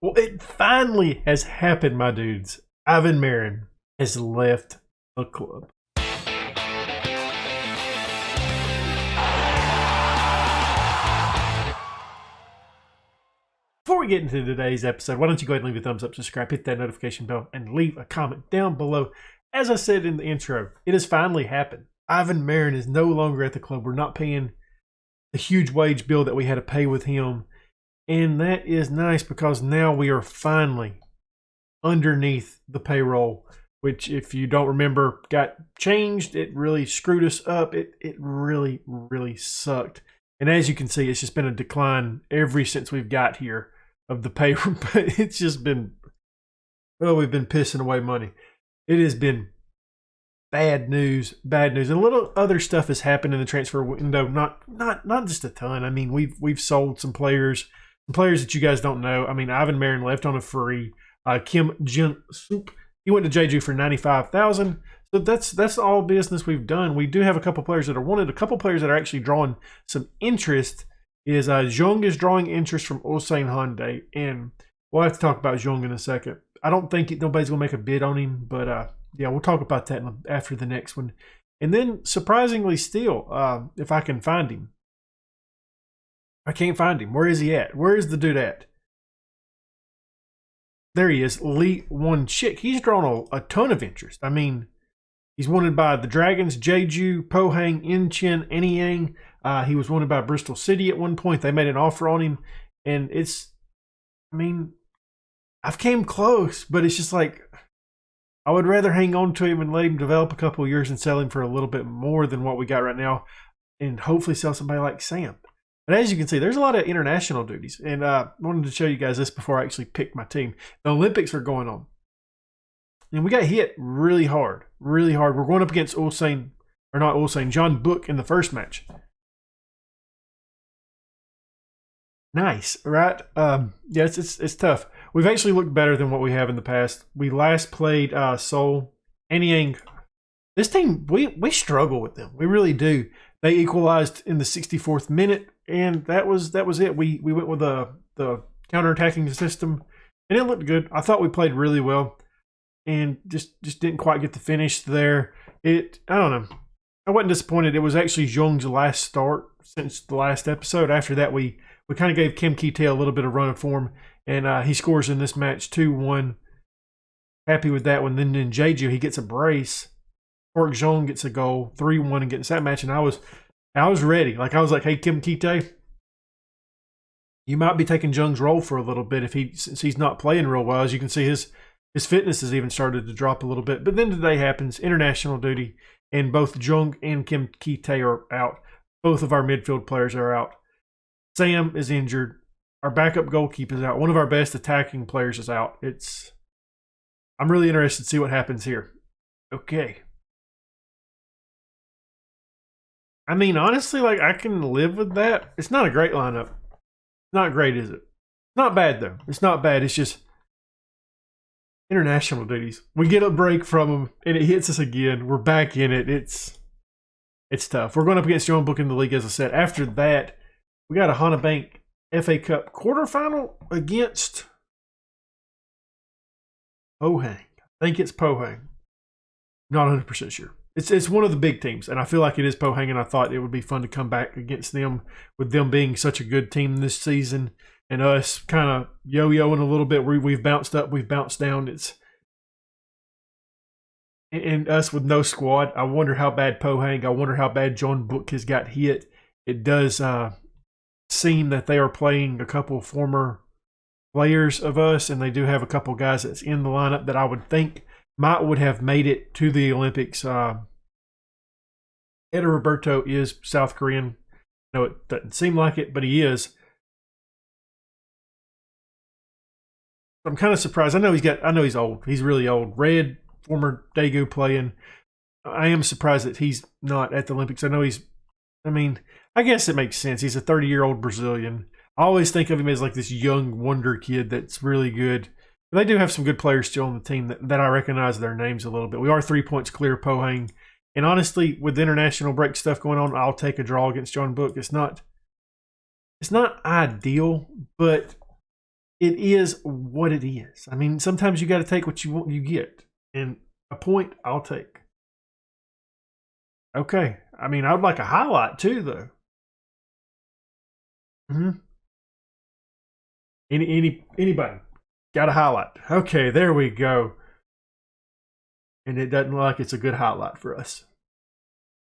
Well, it finally has happened, my dudes. Ivan Marin has left the club. Before we get into today's episode, why don't you go ahead and leave a thumbs up, subscribe, hit that notification bell, and leave a comment down below. As I said in the intro, it has finally happened. Ivan Marin is no longer at the club. We're not paying the huge wage bill that we had to pay with him. And that is nice because now we are finally underneath the payroll, which, if you don't remember, got changed. It really screwed us up. It really, really sucked. And as you can see, it's just been a decline ever since we've got here of the payroll. But it's just been, well, we've been pissing away money. It has been bad news, bad news. And a little other stuff has happened in the transfer window. Not just a ton. I mean, we've sold some players that you guys don't know. I mean, Ivan Marin left on a free. Kim Jin-Sook, he went to Jeju for $95,000. So that's all business we've done. We do have a couple players that are wanted. A couple players that are actually drawing some interest is Jung is drawing interest from Ulsan Hyundai, and we'll have to talk about Jung in a second. I don't think nobody's going to make a bid on him, but yeah, we'll talk about that after the next one. And then, surprisingly still, if I can find him. I can't find him. Where is he at? Where is the dude at? There he is, Lee Won-Chik. He's drawn a ton of interest. I mean, he's wanted by the Dragons, Jeju, Pohang, Incheon, Anyang. He was wanted by Bristol City at one point. They made an offer on him. And I mean, I've came close, but it's just like, I would rather hang on to him and let him develop a couple of years and sell him for a little bit more than what we got right now. And hopefully sell somebody like Sam. But as you can see, there's a lot of international duties. And I wanted to show you guys this before I actually picked my team. The Olympics are going on. And we got hit really hard, really hard. We're going up against John Book in the first match. Nice, right? Yeah, it's tough. We've actually looked better than what we have in the past. We last played Seoul, Anyang. This team, we struggle with them. We really do. They equalized in the 64th minute, and that was it. We went with the counterattacking system, and it looked good. I thought we played really well, and just didn't quite get the finish there. I don't know. I wasn't disappointed. It was actually Jung's last start since the last episode. After that, we kind of gave Kim Ki-tae a little bit of run of form, and he scores in this match 2-1. Happy with that one. Then in Jeju, he gets a brace. Park Jong gets a goal, 3-1, and gets that match. And I was ready. I was like, hey, Kim Ki-tae, you might be taking Jung's role for a little bit since he's not playing real well. As you can see, his fitness has even started to drop a little bit. But then today happens, international duty, and both Jung and Kim Ki-tae are out. Both of our midfield players are out. Sam is injured. Our backup goalkeeper is out. One of our best attacking players is out. I'm really interested to see what happens here. Okay. I mean, honestly, I can live with that. It's not a great lineup. Not great, is it? Not bad, though. It's not bad. It's just international duties. We get a break from them, and it hits us again. We're back in it. It's tough. We're going up against John Book in the league, as I said. After that, we got a Hana Bank FA Cup quarterfinal against Pohang. I think it's Pohang. Not 100% sure. It's one of the big teams, and I feel like it is Pohang, and I thought it would be fun to come back against them with them being such a good team this season and us kind of yo-yoing a little bit. We've bounced up, we've bounced down. And us with no squad. I wonder how bad Pohang, I wonder how bad John Book has got hit. It does seem that they are playing a couple former players of us, and they do have a couple guys that's in the lineup that I would think would have made it to the Olympics. Eder Roberto is South Korean. No, it doesn't seem like it, but he is. I'm kind of surprised. I know he's old. He's really old. Red, former Daegu playing. I am surprised that he's not at the Olympics. I guess it makes sense. He's a 30-year-old Brazilian. I always think of him as like this young wonder kid that's really good. But they do have some good players still on the team that I recognize their names a little bit. We are 3 points clear of Pohang. And honestly, with the international break stuff going on, I'll take a draw against John Book. It's not ideal, but it is what it is. I mean, sometimes you got to take what you want, you get. And a point, I'll take. Okay. I mean, I would like a highlight too, though. Anybody got a highlight? Okay, there we go. And it doesn't look like it's a good highlight for us.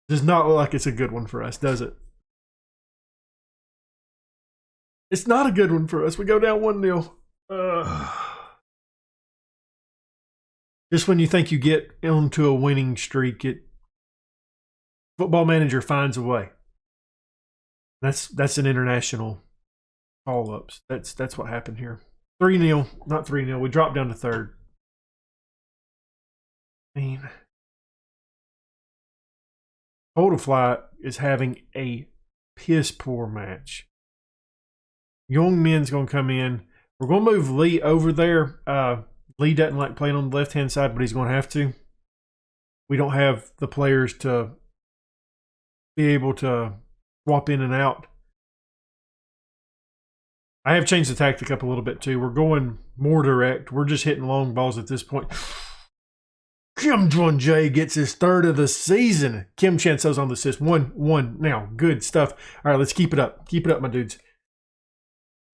Does not look like it's a good one for us, does it? It's not a good one for us. We go down 1-0. Just when you think you get onto a winning streak, Football Manager finds a way. That's an international call-ups. That's what happened here. 3-0, not 3-0. We dropped down to third. I mean, Total Fly is having a piss poor match. Young Min's going to come in. We're going to move Lee over there. Lee doesn't like playing on the left-hand side, but he's going to have to. We don't have the players to be able to swap in and out. I have changed the tactic up a little bit too. We're going more direct. We're just hitting long balls at this point. Kim Jun-jae gets his third of the season. Kim Chan-so's on the assist. 1-1 now. Good stuff. All right, let's keep it up. Keep it up, my dudes.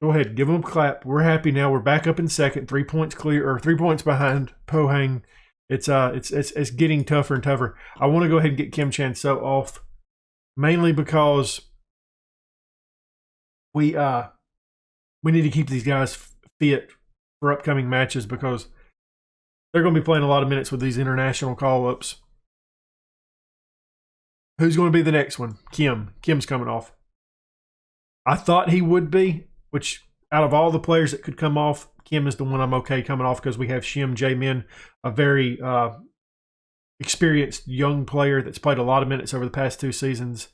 Go ahead. Give them a clap. We're happy now. We're back up in second. 3 points clear, or 3 points behind Pohang. It's getting tougher and tougher. I want to go ahead and get Kim Chan-so off, mainly because we need to keep these guys fit for upcoming matches because they're going to be playing a lot of minutes with these international call-ups. Who's going to be the next one? Kim. Kim's coming off. I thought he would be, which out of all the players that could come off, Kim is the one I'm okay coming off because we have Shim Jae-min, a very experienced young player that's played a lot of minutes over the past 2 seasons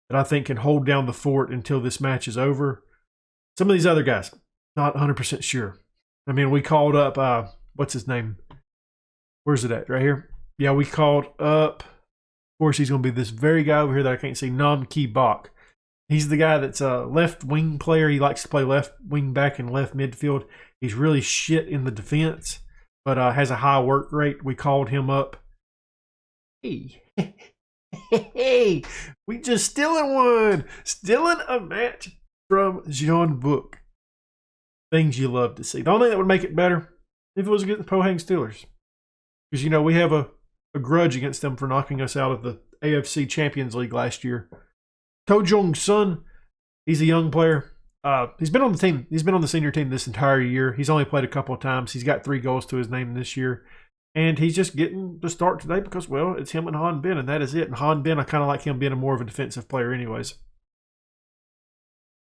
that I think can hold down the fort until this match is over. Some of these other guys, not 100% sure. I mean, we called up, what's his name? Where's it at? Right here? Yeah, we called up, of course, he's going to be this very guy over here that I can't see, Nam Ki Bok. He's the guy that's a left wing player. He likes to play left wing back and left midfield. He's really shit in the defense, but has a high work rate. We called him up. Hey, hey, we just stealing one. Stealing a match from Jean Book. Things you love to see. The only thing that would make it better if it was against the Pohang Steelers. Because, you know, we have a grudge against them for knocking us out of the AFC Champions League last year. To Jong-sun, he's a young player. He's been on the team. He's been on the senior team this entire year. He's only played a couple of times. He's got 3 goals to his name this year. And he's just getting the start today because, well, it's him and Han Bin, and that is it. And Han Bin, I kind of like him being more of a defensive player anyways.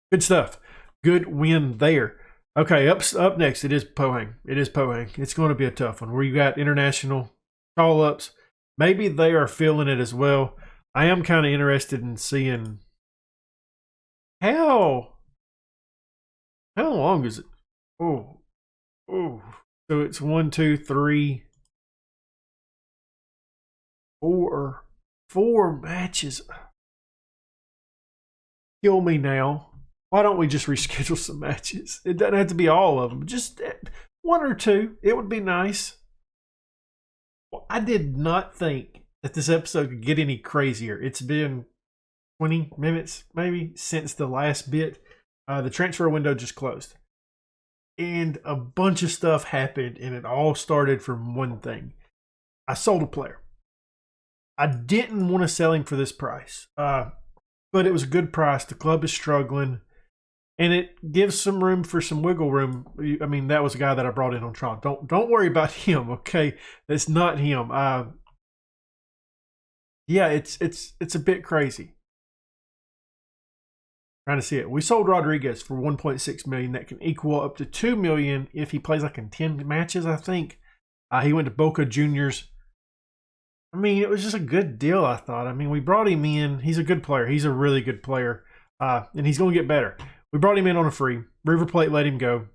Good stuff. Good win there. Okay, up next, it is Pohang. It's going to be a tough one where you got international call-ups. Maybe they are feeling it as well. I am kind of interested in seeing how long is it? Oh. So it's 1, 2, 3, 4 matches. Kill me now. Why don't we just reschedule some matches? It doesn't have to be all of them. Just 1 or 2. It would be nice. Well, I did not think that this episode could get any crazier. It's been 20 minutes maybe since the last bit. The transfer window just closed. And a bunch of stuff happened, and it all started from one thing. I sold a player. I didn't want to sell him for this price. But it was a good price. The club is struggling. And it gives some room for some wiggle room. I mean, that was a guy that I brought in on trial. Don't worry about him, okay? That's not him. Yeah, it's a bit crazy. Trying to see it. We sold Rodriguez for $1.6 million. That can equal up to $2 million if he plays like in 10 matches, I think. He went to Boca Juniors. I mean, it was just a good deal, I thought. I mean, we brought him in. He's a good player. He's a really good player. And he's going to get better. We brought him in on a free. River Plate let him go.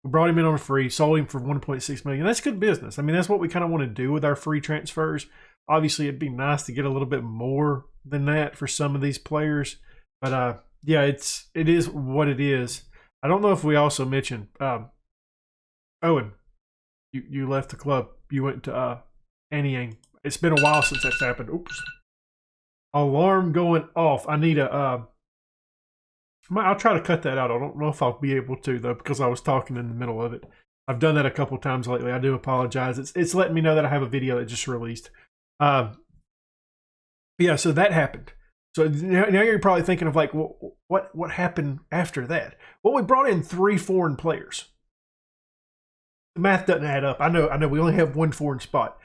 We brought him in on a free, sold him for $1.6 million. That's good business. I mean, that's what we kind of want to do with our free transfers. Obviously, it'd be nice to get a little bit more than that for some of these players. But, yeah, it is what it is. I don't know if we also mentioned Owen, you left the club. You went to Anyang. It's been a while since that's happened. Oops. Alarm going off. I need a. I'll try to cut that out. I don't know if I'll be able to though because I was talking in the middle of it. I've done that a couple times lately. I do apologize. It's letting me know that I have a video that just released. Yeah, so that happened. So now you're probably thinking of like, what happened after that? Well, we brought in 3 foreign players. The math doesn't add up. I know. We only have 1 foreign spot.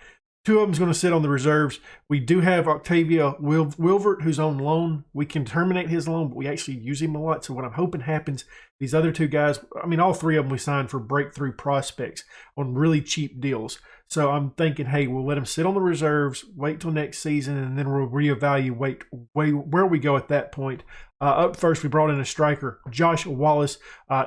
2 of them's going to sit on the reserves. We do have Octavia Wilvert, who's on loan. We can terminate his loan, but we actually use him a lot. So what I'm hoping happens, these other 2 guys, I mean, all 3 of them we signed for breakthrough prospects on really cheap deals. So I'm thinking, hey, we'll let them sit on the reserves, wait till next season, and then we'll reevaluate where we go at that point. Up first, we brought in a striker, Josh Wallace,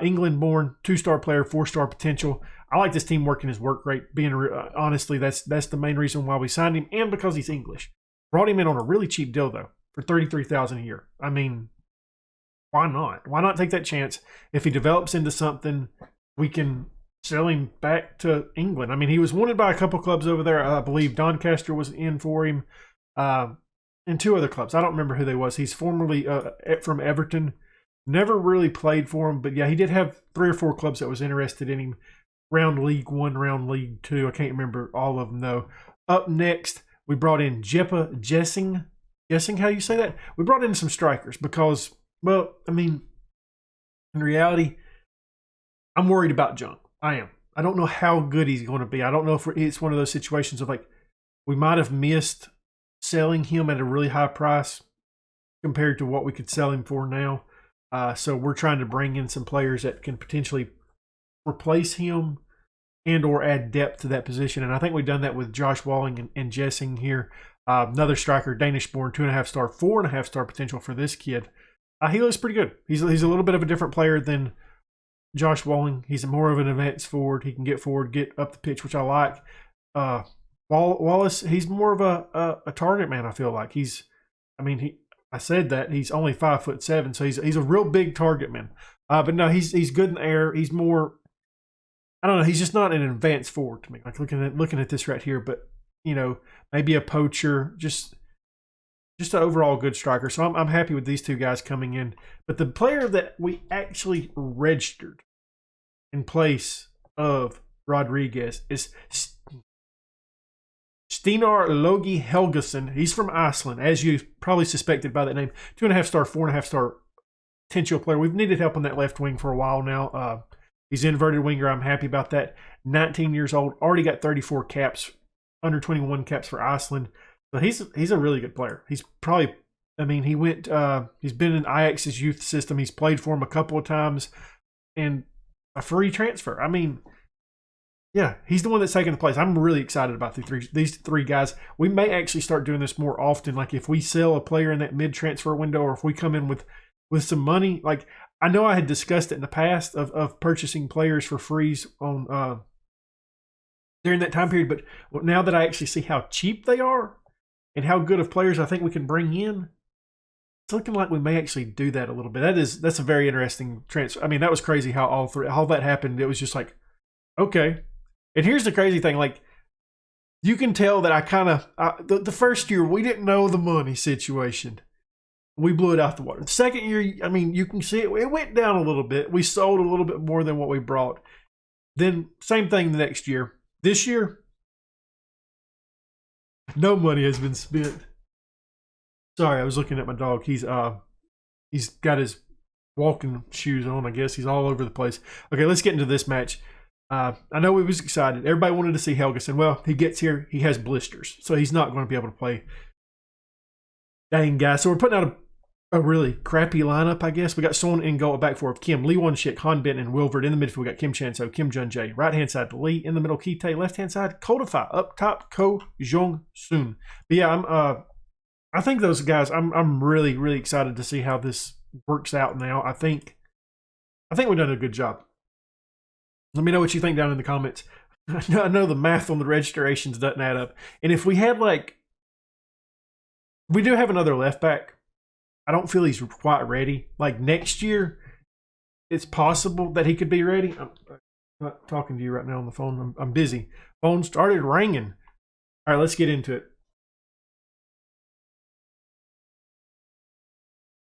England-born, 2-star player, 4-star potential. I like this team working his work rate. Being honestly, that's the main reason why we signed him, and because he's English. Brought him in on a really cheap deal though, for $33,000 a year. I mean, why not? Why not take that chance? If he develops into something, we can sell him back to England. I mean, he was wanted by a couple clubs over there. I believe Doncaster was in for him, and 2 other clubs. I don't remember who they was. He's formerly from Everton. Never really played for him, but yeah, he did have 3 or 4 clubs that was interested in him. Round League 1, round League 2. I can't remember all of them though. Up next, we brought in Jeppe Jessing. Guessing how you say that? We brought in some strikers because, well, I mean, in reality, I'm worried about Jung. I am. I don't know how good he's going to be. I don't know if it's one of those situations of like, we might have missed selling him at a really high price compared to what we could sell him for now. So we're trying to bring in some players that can potentially replace him and or add depth to that position. And I think we've done that with Josh Walling and Jessing here. Another striker, Danish-born, 2.5-star, 4.5-star potential for this kid. He looks pretty good. He's a little bit of a different player than Josh Walling. He's more of an advanced forward. He can get forward, get up the pitch, which I like. Wallace, he's more of a target man, I feel like. I said that. He's only 5'7", so he's a real big target man. But no, he's good in the air. He's more, I don't know, he's just not an advanced forward to me. Like looking at this right here, but you know, maybe a poacher, just an overall good striker. So I'm happy with these 2 guys coming in. But the player that we actually registered in place of Rodriguez is Steinar Logi Helgason. He's from Iceland, as you probably suspected by that name. 2.5-star, 4.5-star potential player. We've needed help on that left wing for a while now. He's inverted winger. I'm happy about that. 19 years old, already got 34 caps, under 21 caps for Iceland. So he's a really good player. He's probably, I mean, he's been in Ajax's youth system. He's played for him a couple of times, and a free transfer. I mean, yeah, he's the one that's taking the place. I'm really excited about these 3 guys. We may actually start doing this more often. Like if we sell a player in that mid-transfer window, or if we come in with some money. Like I know I had discussed it in the past of purchasing players for frees on during that time period, but now that I actually see how cheap they are and how good of players I think we can bring in, it's looking like we may actually do that a little bit. That's a very interesting transfer. I mean, that was crazy how all that happened. It was just like, okay. And here's the crazy thing, like you can tell that I kind of the first year we didn't know the money situation. We blew it out the water. The second year, I mean, you can see it went down a little bit. We sold a little bit more than what we brought. Then same thing the next year. This year, no money has been spent. Sorry, I was looking at my dog. He's got his walking shoes on, I guess. He's all over the place. Okay, let's get into this match. I know we was excited. Everybody wanted to see Helgason. Well, he gets here. He has blisters, so he's not going to be able to play. Dang, guys. So we're putting out a really crappy lineup, I guess. We got Son in goal, back four of Kim, Lee Won-shik, Han Bin, and Wilford. In the midfield, we got Kim Chan-so, Kim Jun-jae. Right-hand side, Lee. In the middle, Ki-tae. Left-hand side, Kodafai. Up top, Ko Jong-soon. But yeah, I think those guys, I'm really, really excited to see how this works out now. I think we've done a good job. Let me know what you think down in the comments. I know the math on the registrations doesn't add up. And if we had we do have another left back. I don't feel he's quite ready. Like next year, it's possible that he could be ready. not talking to you right now on the phone. I'm busy. Phone started ringing. All right, let's get into it.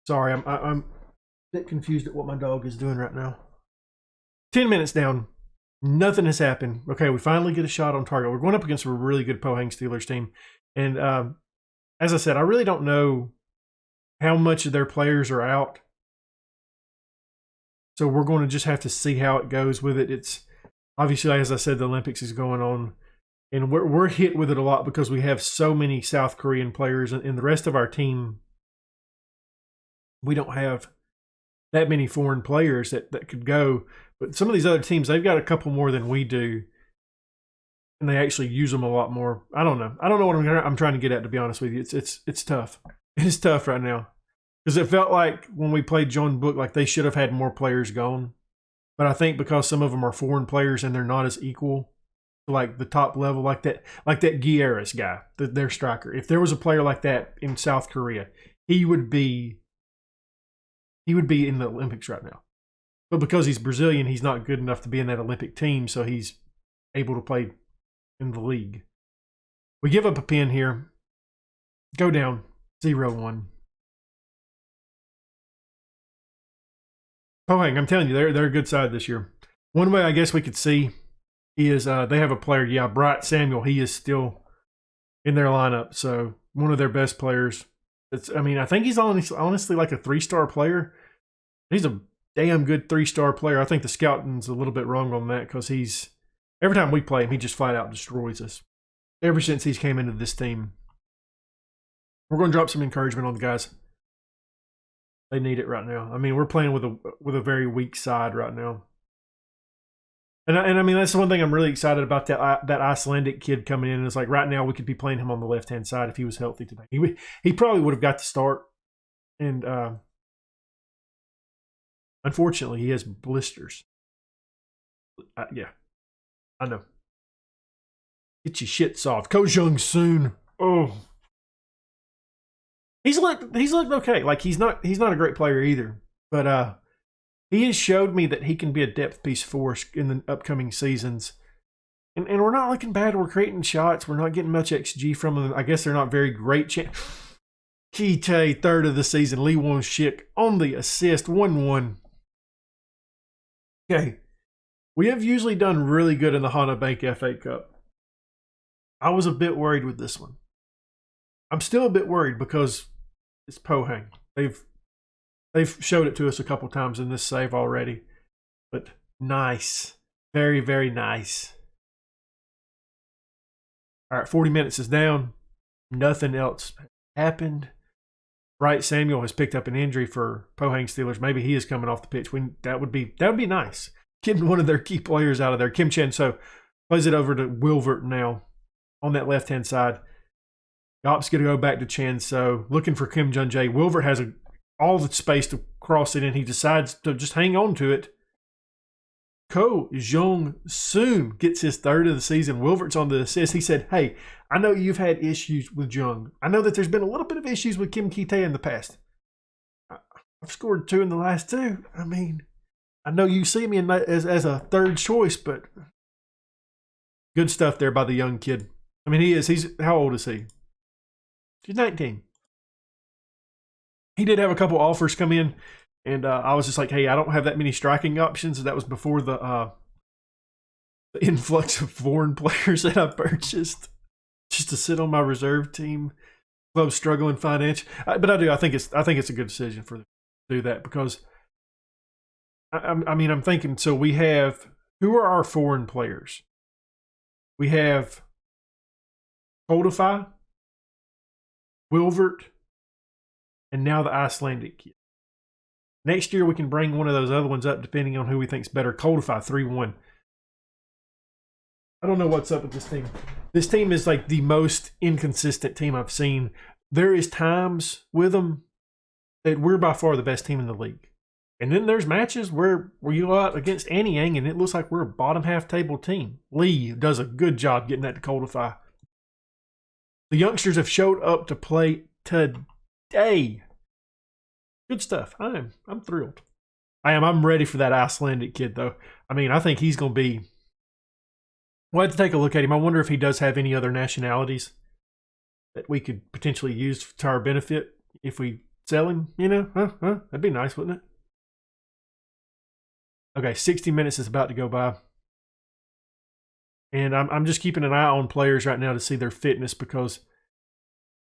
Sorry, I'm a bit confused at what my dog is doing right now. 10 minutes down. Nothing has happened. Okay, we finally get a shot on target. We're going up against a really good Pohang Steelers team. And as I said, I really don't know how much of their players are out. So we're going to just have to see how it goes with it. It's obviously, as I said, the Olympics is going on. And we're hit with it a lot because we have so many South Korean players. And the rest of our team, we don't have that many foreign players that could go. But some of these other teams, they've got a couple more than we do. And they actually use them a lot more. I don't know. I don't know what I'm trying to get at, to be honest with you. It's tough. It is tough right now. Because it felt like when we played John Book, like they should have had more players gone. But I think because some of them are foreign players and they're not as equal to like the top level, like that Guieras guy, their striker. If there was a player like that in South Korea, he would be in the Olympics right now. But because he's Brazilian, he's not good enough to be in that Olympic team, so he's able to play in the league. We give up a pin here. Go down 0-1. Pohang, I'm telling you, they're a good side this year. One way I guess we could see is they have a player, Bright Samuel. He is still in their lineup, so one of their best players. I think he's honestly like a 3-star player. He's a damn good 3-star player. I think the scouting's a little bit wrong on that because every time we play him, he just flat out destroys us. Ever since he's came into this team. We're going to drop some encouragement on the guys. They need it right now. I mean, we're playing with a very weak side right now. And I mean, that's the one thing I'm really excited about, that Icelandic kid coming in. It's like right now we could be playing him on the left-hand side if he was healthy today. He probably would have got the start. And unfortunately, he has blisters. Yeah, I know. Get your shit soft. Ko Jung-soon. Oh. He's looked okay. Like he's not a great player either. But he has showed me that he can be a depth piece for us in the upcoming seasons. And we're not looking bad. We're creating shots. We're not getting much XG from them. I guess they're not very great. Kite, third of the season. Lee Won-shik on the assist. 1-1. Okay. We have usually done really good in the Hana Bank FA Cup. I was a bit worried with this one. I'm still a bit worried because it's Pohang. They've showed it to us a couple times in this save already. But nice. Very, very nice. All right, 40 minutes is down. Nothing else happened. Bright Samuel has picked up an injury for Pohang Steelers. Maybe he is coming off the pitch. That would be nice. Getting one of their key players out of there. Kim Chen-so plays it over to Wilvert now on that left-hand side. Yop's going to go back to Chen-so, looking for Kim Jun-jae. Wilvert has all the space to cross it, and he decides to just hang on to it. Ko Jung-soon gets his third of the season. Wilvert's on the assist. He said, hey, I know you've had issues with Jung. I know that there's been a little bit of issues with Kim Ki-tae in the past. I've scored 2 in the last 2. I mean, I know you see me as a third choice, but good stuff there by the young kid. I mean, he's how old is he? He's 19. He did have a couple offers come in, and I was just like, hey, I don't have that many striking options. That was before the influx of foreign players that I purchased just to sit on my reserve team. Club's struggling financially. But I think it's a good decision for them to do that because, I'm thinking, so we have, who are our foreign players? We have Kodify, Wilvert, and now the Icelandic kid. Next year, we can bring one of those other ones up depending on who we think's better. Kodify, 3-1. I don't know what's up with this team. This team is like the most inconsistent team I've seen. There is times with them that we're by far the best team in the league. And then there's matches where you go out against Anyang and it looks like we're a bottom half table team. Lee does a good job getting that to Kodify. The youngsters have showed up to play today. Good stuff. I'm thrilled. I'm ready for that Icelandic kid though. I mean, I think he's going to be. We'll have to take a look at him. I wonder if he does have any other nationalities that we could potentially use to our benefit if we sell him. You know, that'd be nice, wouldn't it? Okay, 60 minutes is about to go by. And I'm just keeping an eye on players right now to see their fitness because,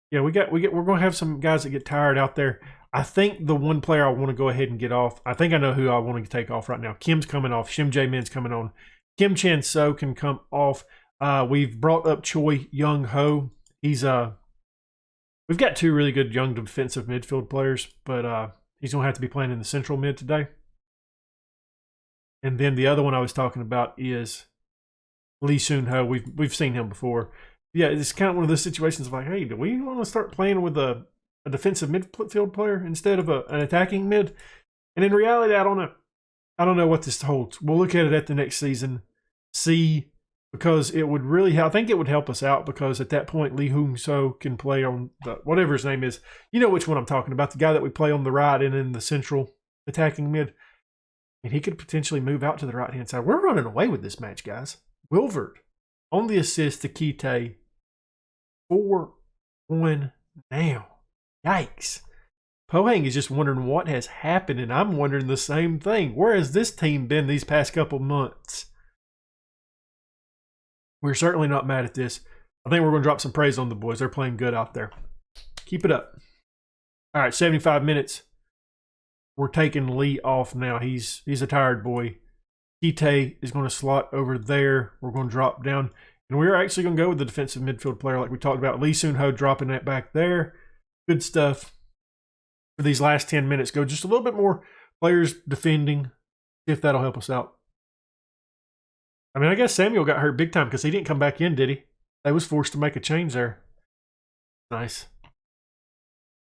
yeah, we're going to have some guys that get tired out there. I think the one player I want to go ahead and get off, I think I know who I want to take off right now. Kim's coming off. Shim Jae-min's coming on. Kim Chan-so can come off. We've brought up Choi Young-ho. He's we've got two really good young defensive midfield players, but he's going to have to be playing in the central mid today. And then the other one I was talking about is Lee Soon-ho. We've seen him before. Yeah, it's kind of one of those situations of like, hey, do we want to start playing with a defensive midfield player instead of an attacking mid? And in reality, I don't know. I don't know what this holds. We'll look at it at the next season, see, because it would really, I think it would help us out because at that point, Lee Hoon-so can play on the, whatever his name is. You know which one I'm talking about, the guy that we play on the right and in the central attacking mid. And he could potentially move out to the right-hand side. We're running away with this match, guys. Wilvert on the assist to Kite. 4-1 now. Yikes. Pohang is just wondering what has happened, and I'm wondering the same thing. Where has this team been these past couple months? We're certainly not mad at this. I think we're going to drop some praise on the boys. They're playing good out there. Keep it up. All right, 75 minutes. We're taking Lee off now. He's a tired boy. Kite is going to slot over there. We're going to drop down. And we're actually going to go with the defensive midfield player like we talked about. Lee Soon-ho dropping that back there. Good stuff. For these last 10 minutes, go just a little bit more players defending. See if that'll help us out. I mean, I guess Samuel got hurt big time because he didn't come back in, did he? They was forced to make a change there. Nice.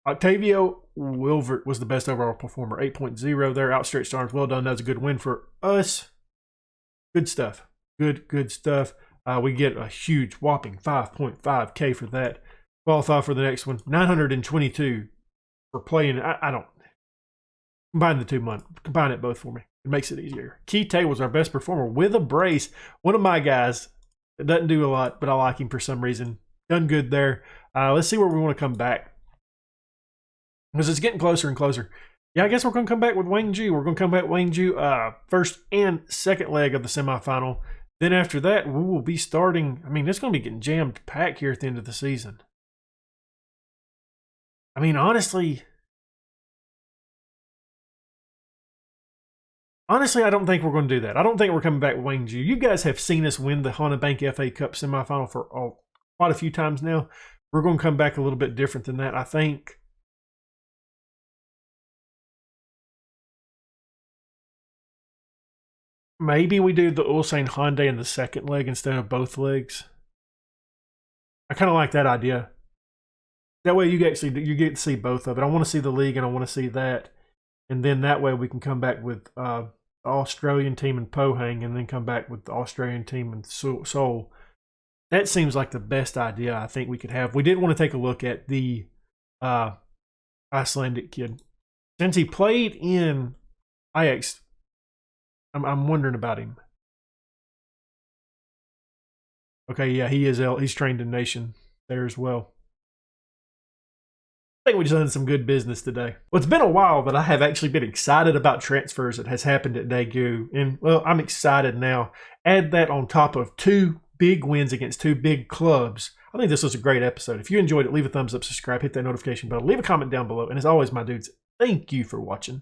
Octavio Wilvert was the best overall performer. 8.0 there. Outstretched arms. Well done. That was a good win for us. Good stuff. Good stuff. We get a huge whopping 5.5K for that. Qualify for the next one. 922 for playing. I don't. Combine the 2 months. Combine it both for me. It makes it easier. Kite was our best performer with a brace. One of my guys that doesn't do a lot, but I like him for some reason. Done good there. Let's see where we want to come back. Because it's getting closer and closer. Yeah, I guess we're going to come back with Wangju. We're going to come back with Wangju first and second leg of the semifinal. Then after that, we will be starting. I mean, it's going to be getting jammed packed here at the end of the season. I mean, honestly, I don't think we're going to do that. I don't think we're coming back with Wangju. You guys have seen us win the Hana Bank FA Cup semifinal for quite a few times now. We're going to come back a little bit different than that, I think. Maybe we do the Ulsan Hyundai in the second leg instead of both legs. I kind of like that idea. That way you get to see both of it. I want to see the league and I want to see that. And then that way we can come back with the Australian team in Pohang and then come back with the Australian team in Seoul. That seems like the best idea I think we could have. We did want to take a look at the Icelandic kid. Since he played in Ajax, I'm wondering about him. Okay, yeah, he's trained in Nation there as well. I think we've done some good business today. Well, it's been a while that I have actually been excited about transfers that has happened at Daegu. And, well, I'm excited now. Add that on top of 2 big wins against 2 big clubs. I think this was a great episode. If you enjoyed it, leave a thumbs up, subscribe, hit that notification bell, leave a comment down below. And as always, my dudes, thank you for watching.